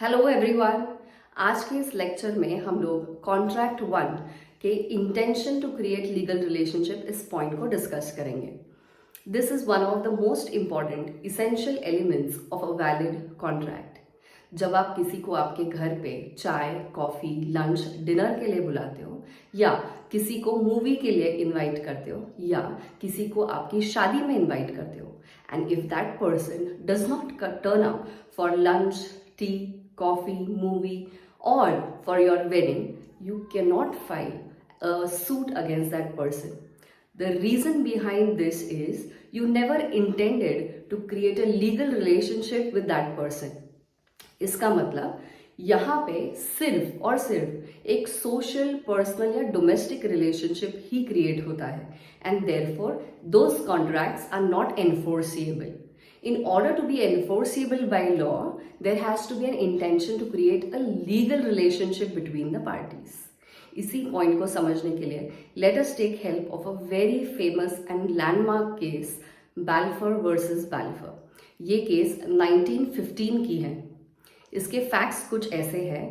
Hello everyone. आज के इस लेक्चर में हम लोग कॉन्ट्रैक्ट 1 के intention to create legal relationship इस पॉइंट को डिस्कस करेंगे। This is one of the most important essential elements of a valid contract. जब आप किसी को आपके घर पे चाय, कॉफी, लंच, डिनर के लिए बुलाते हो, या किसी को मूवी के लिए इनवाइट करते हो, या किसी को आपकी शादी में इनवाइट करते हो, and if that person does not turn up for lunch, tea, coffee, movie, or for your wedding, you cannot file a suit against that person. The reason behind this is you never intended to create a legal relationship with that person. इसका मतलब यहाँ पे सिर्फ और सिर्फ एक social, personal या domestic relationship ही क्रिएट होता है, and therefore those contracts are not enforceable. In order to be enforceable by law, there has to be an intention to create a legal relationship between the parties. इसी point को समझने के लिए let us take help of a very famous and landmark case, Balfour versus Balfour. ये case 1915 की है. इसके facts कुछ ऐसे हैं.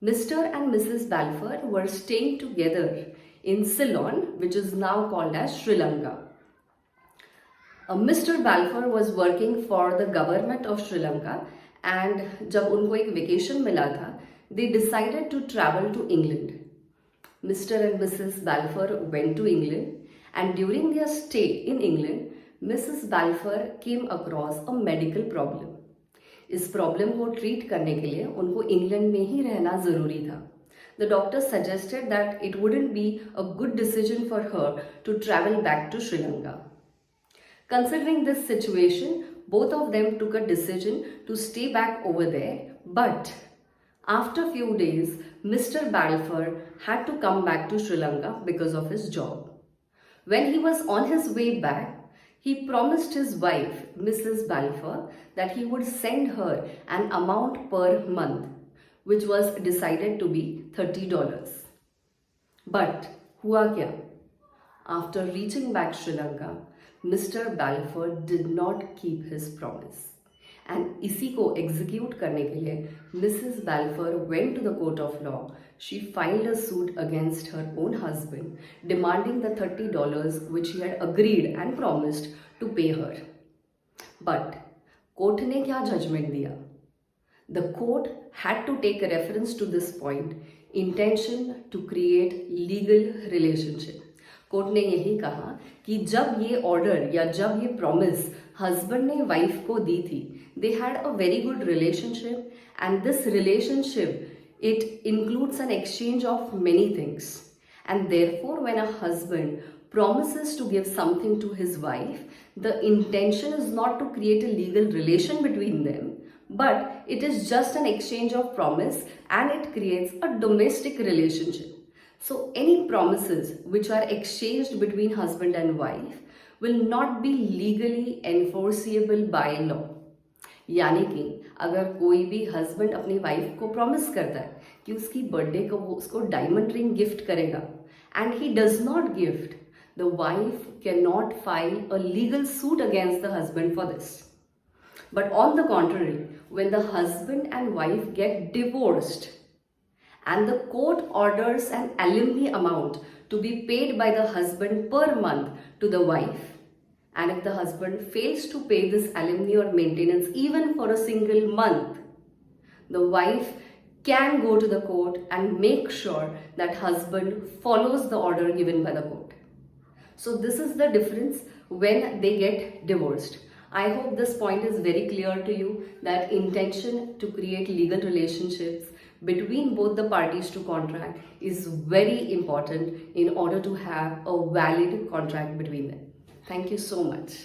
Mr. and Mrs. Balfour were staying together in Ceylon, which is now called as Sri Lanka. Mr. Balfour was working for the government of Sri Lanka, and जब उनको एक वेकेशन मिला था, they decided to travel to England. Mr. and Mrs. Balfour went to England, and during their stay in England, Mrs. Balfour came across a medical problem. इस problem को treat करने के लिए उनको इंग्लैंड में ही रहना ज़रूरी था. The doctor suggested that it wouldn't be a good decision for her to travel back to Sri Lanka. Considering this situation, both of them took a decision to stay back over there, but after few days, Mr. Balfour had to come back to Sri Lanka because of his job. When he was on his way back, he promised his wife, Mrs. Balfour, that he would send her an amount per month, which was decided to be $30. But हुआ क्या? After reaching back Sri Lanka, Mr. Balfour did not keep his promise. And इसी को execute करने के लिए Mrs. Balfour went to the court of law. She filed a suit against her own husband, demanding the $30 which he had agreed and promised to pay her. But court ने क्या judgement दिया? The court had to take a reference to this point, intention to create legal relationship. Court ने यही कहा कि जब ये order या जब ये प्रॉमिस हस्बैंड ने वाइफ को दी थी, they had a very good relationship, and this relationship it includes an exchange of many things, and therefore when a husband promises to give something to his wife, the intention is not to create a legal relation between them, but it is just an exchange of promise, and it creates a domestic relationship. So any promises which are exchanged between husband and wife will not be legally enforceable by law. यानी कि अगर कोई भी husband अपनी wife को promise करता है कि उसकी बर्थडे को वो उसको डायमंड रिंग गिफ्ट करेगा, and he does not gift, the wife cannot file a legal suit against the husband for this. But on the contrary, when the husband and wife get divorced and the court orders an alimony amount to be paid by the husband per month to the wife, and if the husband fails to pay this alimony or maintenance even for a single month, the wife can go to the court and make sure that husband follows the order given by the court. So this is the difference when they get divorced. I hope this point is very clear to you, that intention to create legal relationships between both the parties to contract is very important in order to have a valid contract between them. Thank you so much.